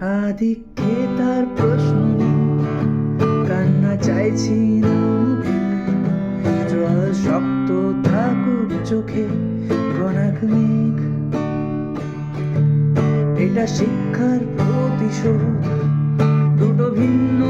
আদিক্ষে তার প্রশ্ন নেই, কান্না চাইছি না মুখে, জল শক্ত থাকুক চোখে ঘনাক মেঘ। এটা শিক্ষার প্রতিশোধ, দুটো ভিন্ন